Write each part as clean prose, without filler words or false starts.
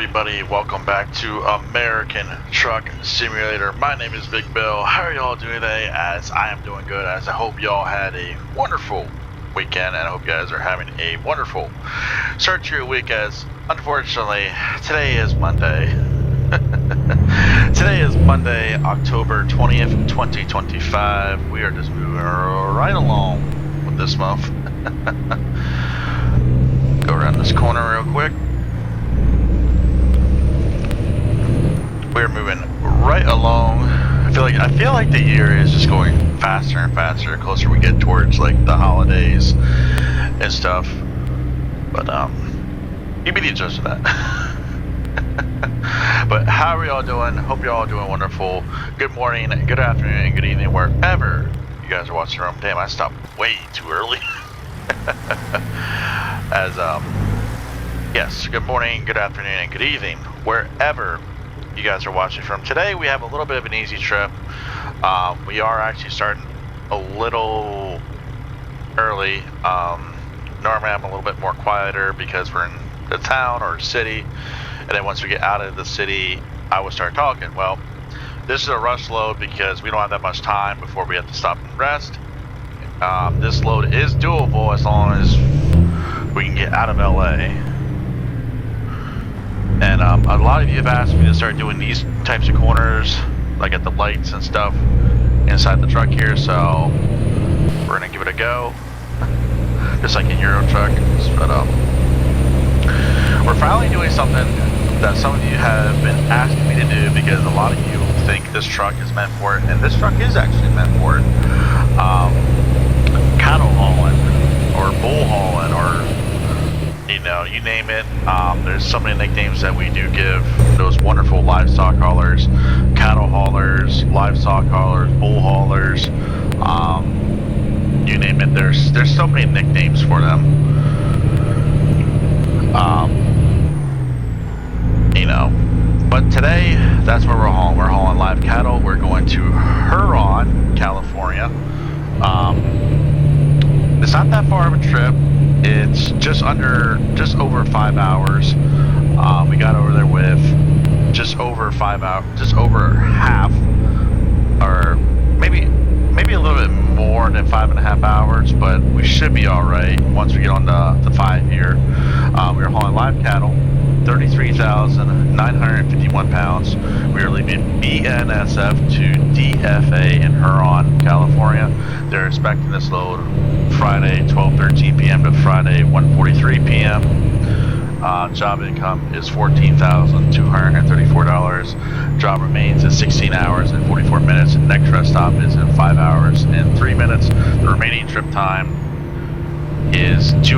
everybody? Welcome back to American Truck Simulator. My name is Big Bill. How are y'all doing today? As I am doing good, as I hope y'all had a wonderful weekend, and I hope you guys are having a wonderful start to your week, as unfortunately today is Monday. Today is Monday, October 20th, 2025. We are just moving right along with this month. Go around this corner real quick. We're moving right along. I feel like the year is just going faster and faster the closer we get towards like the holidays and stuff. But you be the judge of that. But how are y'all doing? Hope you're all doing wonderful. Good morning, good afternoon, and good evening wherever you guys are watching from. Damn, I stopped way too early. Yes, good morning, good afternoon, and good evening wherever you guys are watching from. Today we have a little bit of an easy trip. We are actually starting a little early. Normally I'm a little bit more quieter because we're in the town or city, and then once we get out of the city I will start talking. Well, this is a rush load because we don't have that much time before we have to stop and rest. This load is doable as long as we can get out of LA. And a lot of you have asked me to start doing these types of corners, like at the lights and stuff inside the truck here, so we're gonna give it a go, just like in Euro truck. But we're finally doing something that some of you have been asking me to do, because a lot of you think this truck is meant for it, and this truck is actually meant for it. Cattle hauling, or bull hauling, or you name it. There's so many nicknames that we do give those wonderful livestock haulers, cattle haulers, livestock haulers, bull haulers, you name it. There's so many nicknames for them. But today that's where we're hauling. We're hauling live cattle. We're going to Huron, California. It's not that far of a trip. It's just over 5 hours. We got over there with just over 5 hours, just over half, or maybe a little bit more than 5.5 hours, but we should be all right once we get on the 5 here. We're hauling live cattle, 33,951 pounds. We are leaving BNSF to DFA in Huron, California. They're expecting this load Friday 12:13 p.m. to Friday 1:43 p.m. Job income is $14,234. Job remains at 16 hours and 44 minutes. Next rest stop is in 5 hours and 3 minutes. The remaining trip time is the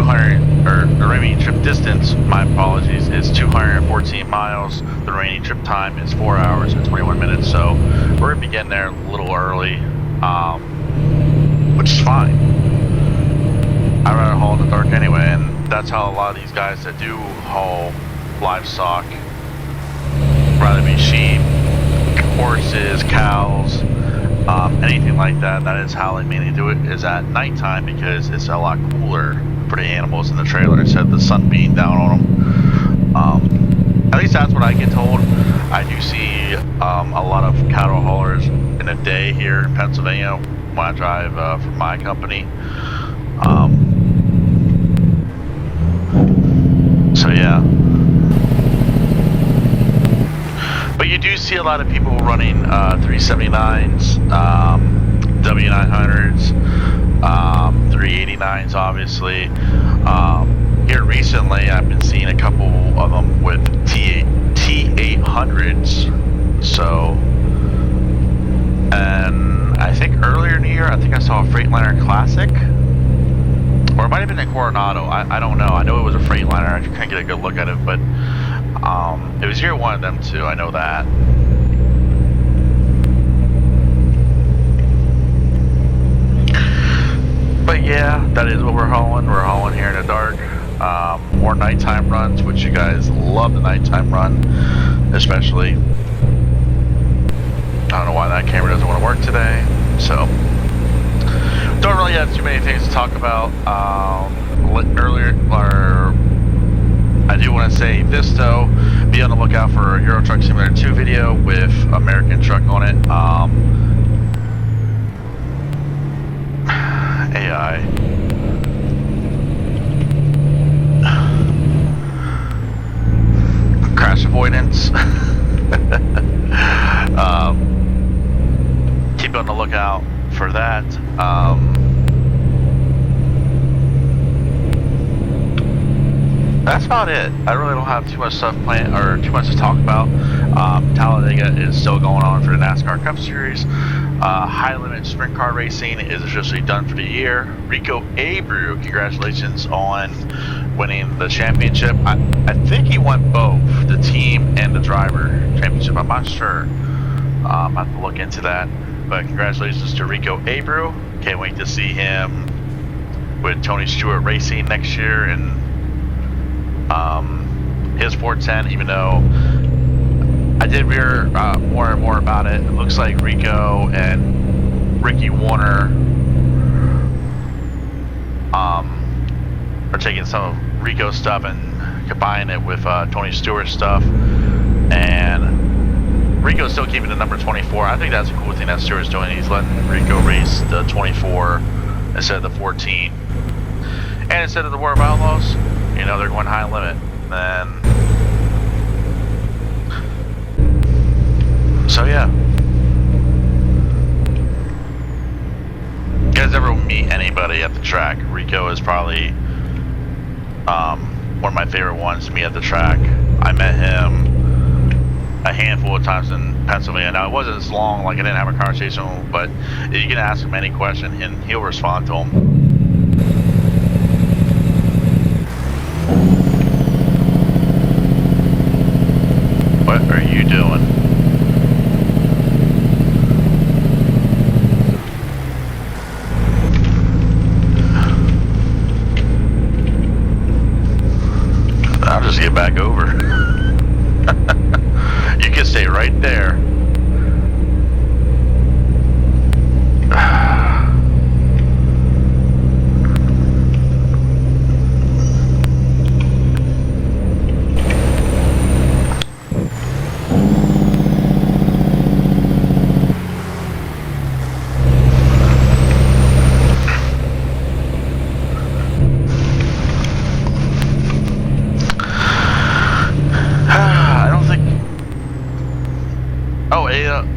remaining trip distance, my apologies, is 214 miles. The remaining trip time is 4 hours and 21 minutes. So we're gonna be getting there a little early, which is fine. I'd rather haul in the dark anyway, and that's how a lot of these guys that do haul livestock, rather be sheep, horses, cows, anything like that, that is how they mainly do it, is at nighttime, because it's a lot cooler for the animals in the trailer instead of the sun beating down on them. At least that's what I get told. I do see a lot of cattle haulers in a day here in Pennsylvania when I drive for my company. So yeah, but you do see a lot of people running 379s, W900s, 389s obviously. Here recently I've been seeing a couple of them with T800s. So, and I think earlier in the year I think I saw a Freightliner Classic. Or it might have been a Coronado. I don't know. I know it was a Freightliner. I couldn't get a good look at it, but it was either one of them two. I know that. But yeah, that is what we're hauling. We're hauling here in the dark. More nighttime runs, which you guys love the nighttime run, especially. I don't know why that camera doesn't want to work today. So. Don't really have too many things to talk about. Earlier, or I do want to say this though, be on the lookout for a Euro Truck Simulator 2 video with American Truck on it. AI. Crash avoidance. Keep on the lookout for that. That's about it. I really don't have too much stuff planned or too much to talk about. Talladega is still going on for the NASCAR Cup Series. High Limit Sprint Car Racing is officially done for the year. Rico Abreu, congratulations on winning the championship. I think he won both, the team and the driver championship. I'm not sure. I have to look into that. But congratulations to Rico Abreu. Can't wait to see him with Tony Stewart Racing next year and his 410, even though I did hear more and more about it. It looks like Rico and Ricky Warner are taking some of Rico's stuff and combining it with Tony Stewart's stuff, and Rico's still keeping the number 24. I think that's a cool thing that Stewart's doing. He's letting Rico race the 24 instead of the 14, and instead of the War of Outlaws, you know, they're going high limit. And so yeah, you guys ever meet anybody at the track? Rico is probably one of my favorite ones to meet at the track. I met him a handful of times in Pennsylvania. Now it wasn't as long, like I didn't have a conversation with him, but you can ask him any question and he'll respond to him. What are you doing? I'll just get back over. You can stay right there.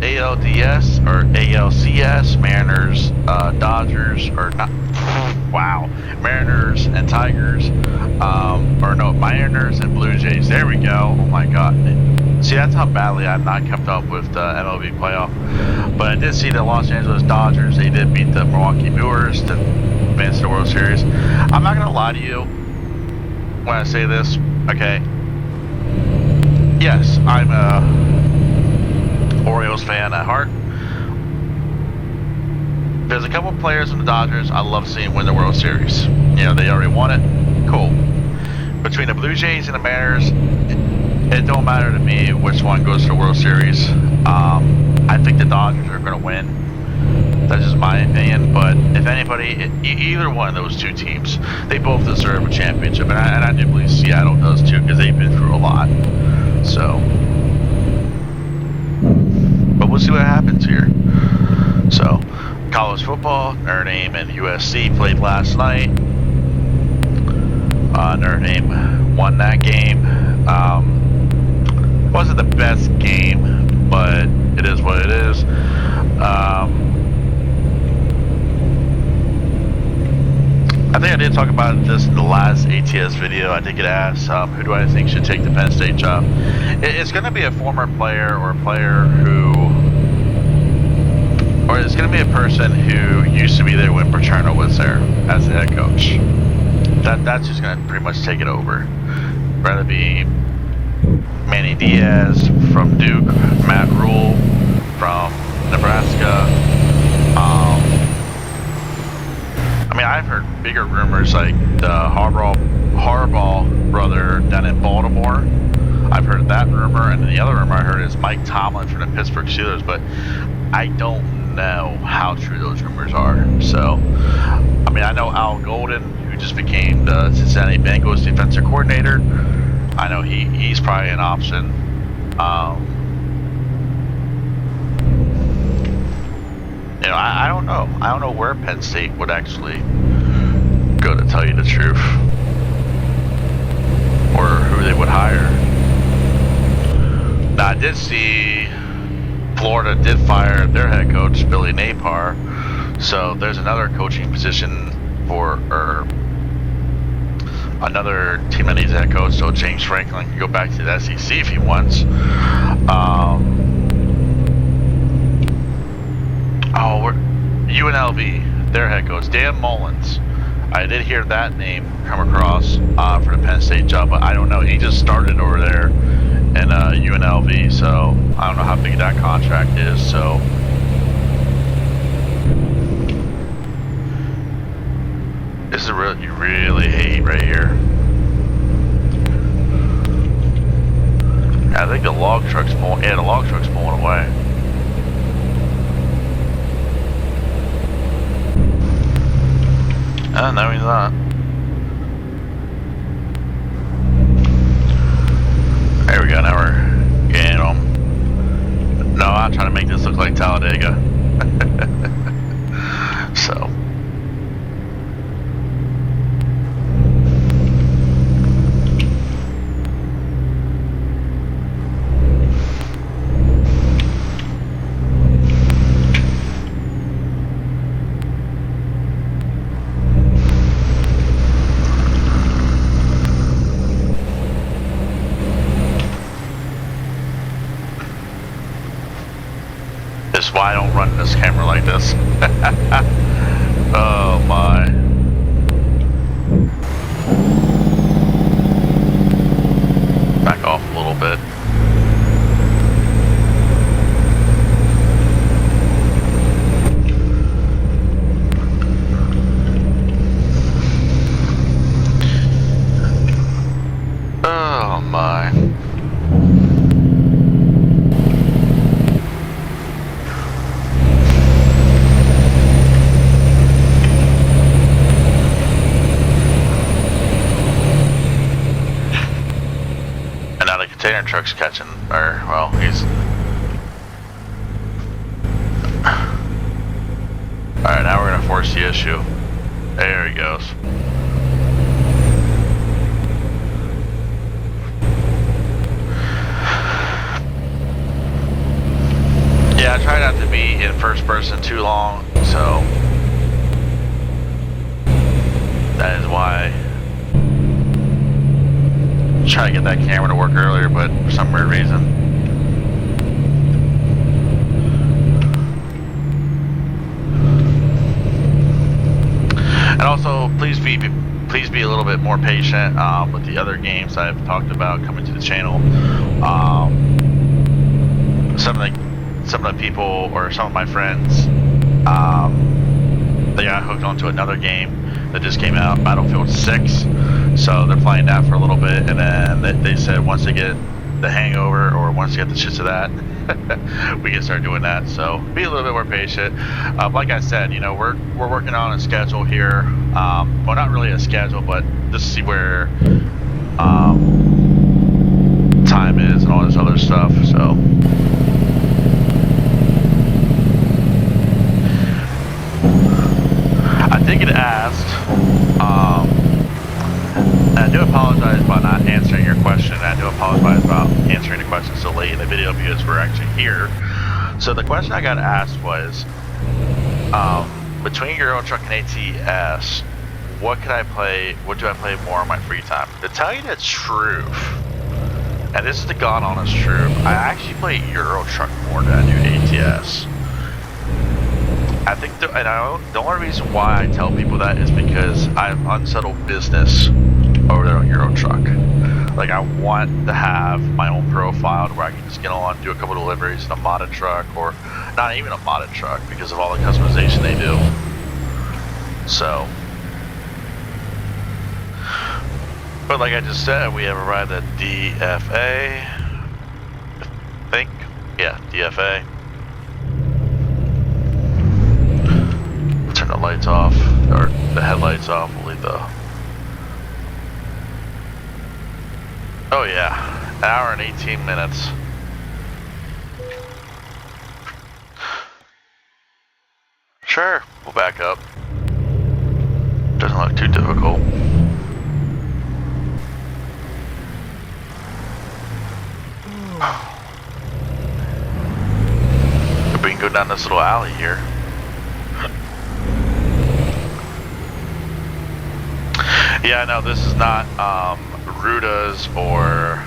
ALDS or ALCS, Mariners, Dodgers, or not, wow, Mariners and Tigers, or no, Mariners and Blue Jays. There we go. Oh my God. See, that's how badly I've not kept up with the MLB playoff. But I did see the Los Angeles Dodgers. They did beat the Milwaukee Brewers to advance to the World Series. I'm not gonna lie to you when I say this. Okay. Yes, I'm a Orioles fan at heart. There's a couple players in the Dodgers I love seeing win the World Series. You know, they already won it. Cool. Between the Blue Jays and the Mariners, it don't matter to me which one goes to the World Series. I think the Dodgers are going to win. That's just my opinion. But if anybody, either one of those two teams, they both deserve a championship. And I do believe Seattle does too, because they've been through a lot. So, but we'll see what happens here. So, college football, Notre Dame and USC played last night. Notre Dame won that game. Wasn't the best game, but it is what it is. I think I did talk about this in the last ATS video. I did get asked, who do I think should take the Penn State job? It's going to be a former player or a player who, or it's going to be a person who used to be there when Paterno was there as the head coach. That's just going to pretty much take it over. Rather be Manny Diaz from Duke, Matt Rule from Nebraska. I mean, I've heard bigger rumors like the Harbaugh brother down in Baltimore. I've heard that rumor, and then the other rumor I heard is Mike Tomlin from the Pittsburgh Steelers, but I don't know how true those rumors are. So, I mean, I know Al Golden, who just became the Cincinnati Bengals defensive coordinator. I know he's probably an option. You know, I don't know. I don't know where Penn State would actually go, to tell you the truth, or who they would hire. Now, I did see Florida did fire their head coach, Billy Napar, so there's another coaching position for, or another team that needs a head coach, so James Franklin can go back to the SEC if he wants. UNLV, their head coach, Dan Mullins. I did hear that name come across for the Penn State job, but I don't know. He just started over there in UNLV, so I don't know how big that contract is. So this is what you really hate right here. I think the log truck's pulling. Yeah, the log truck's pulling away. No, he's not. There we go, now we're getting him. No, I'm trying to make this look like Talladega. So. This is why I don't run this camera like this. Oh my. Back off a little bit. Oh my. Container truck's catching, or, well, he's... Alright, now we're gonna force the issue. There he goes. Yeah, I try not to be in first person too long, so... That is why... Try to get that camera to work earlier, but for some weird reason. And also, please be a little bit more patient with the other games I've talked about coming to the channel. Some of the people, or some of my friends, they got hooked onto another game that just came out, Battlefield 6. So they're playing that for a little bit, and then they said once they get the hangover, or once they get the shits of that, we can start doing that. So be a little bit more patient. Like I said, you know, we're working on a schedule here. Well, not really a schedule, but just to see where time is and all this other stuff. So. I did get asked, and I do apologize about not answering your question, and I do apologize about answering the question so late in the video because we're actually here. So the question I got asked was, between Euro Truck and ATS, what do I play more in my free time? To tell you the truth, and this is the God honest truth, I actually play Euro Truck more than I do ATS. I think, the only reason why I tell people that is because I have unsettled business over there on Euro Truck. Like, I want to have my own profile where I can just get on, do a couple of deliveries in a modded truck, or not even a modded truck because of all the customization they do. So, but like I just said, we have arrived at DFA. I think, yeah, DFA. Turn the lights off, or the headlights off. We'll leave the Oh yeah, an hour and 18 minutes. Sure, we'll back up. Doesn't look too difficult. We can go down this little alley here. Yeah, no, this is not Ruda's or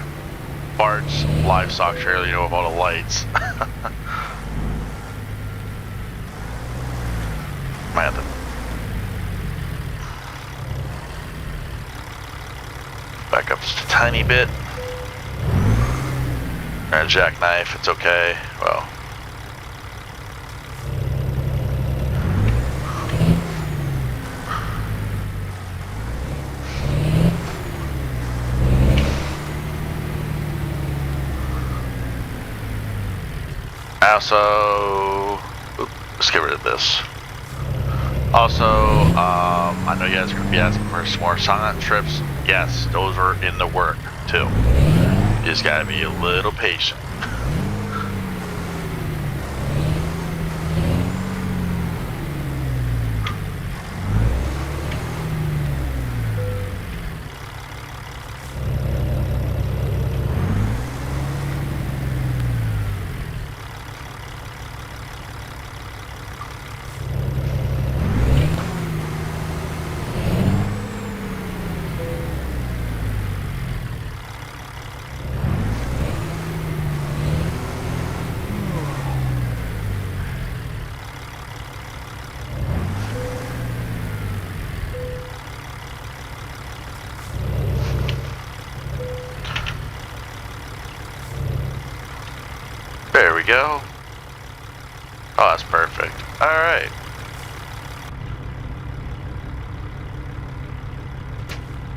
Bart's livestock trailer, you know, with all the lights. Might have to back up just a tiny bit. A jackknife, it's okay. Well. Also, let's get rid of this. Also, I know you guys are going to be asking for some more silent trips. Yes, those are in the work too. You just got to be a little patient. There we go. Oh, that's perfect. All right.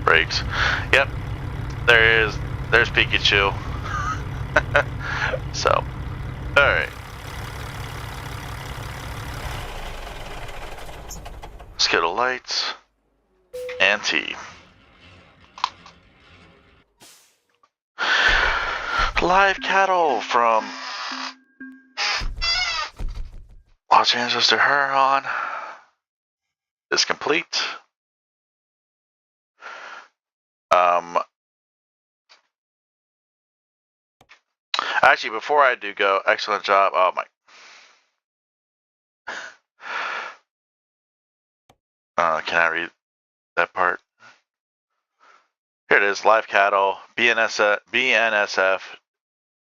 Brakes. Yep. There's Pikachu. So, all right. Skittle lights and T. Live cattle from Los Angeles to Huron is complete. Actually, before I do go, excellent job. Oh my. Can I read that part? Here it is. Live cattle, BNSF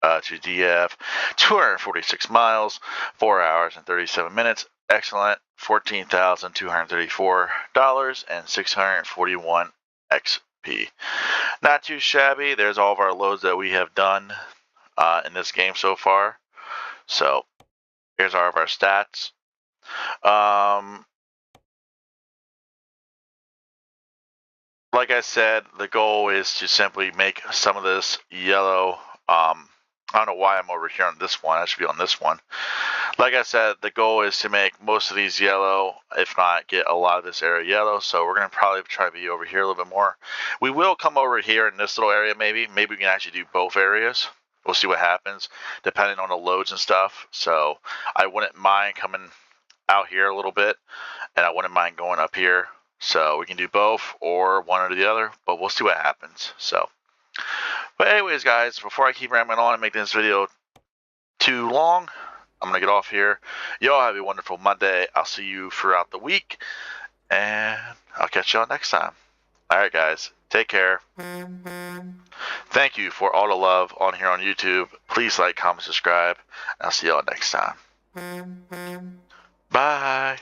to DF, 246 miles, 4 hours and 37 minutes. Excellent. $14,234 and 641 XP. Not too shabby. There's all of our loads that we have done in this game so far. So here's all of our stats. Like I said, the goal is to simply make some of this yellow. I don't know why I'm over here on this one. I should be on this one. Like I said, the goal is to make most of these yellow, if not get a lot of this area yellow. So we're going to probably try to be over here a little bit more. We will come over here in this little area maybe. Maybe we can actually do both areas. We'll see what happens depending on the loads and stuff. So I wouldn't mind coming out here a little bit, and I wouldn't mind going up here. So we can do both or one or the other, but we'll see what happens. So, but anyways, guys, before I keep rambling on and make this video too long, I'm going to get off here. Y'all have a wonderful Monday. I'll see you throughout the week, and I'll catch y'all next time. All right, guys, take care. Thank you for all the love on here on YouTube. Please like, comment, subscribe, and I'll see y'all next time. Bye.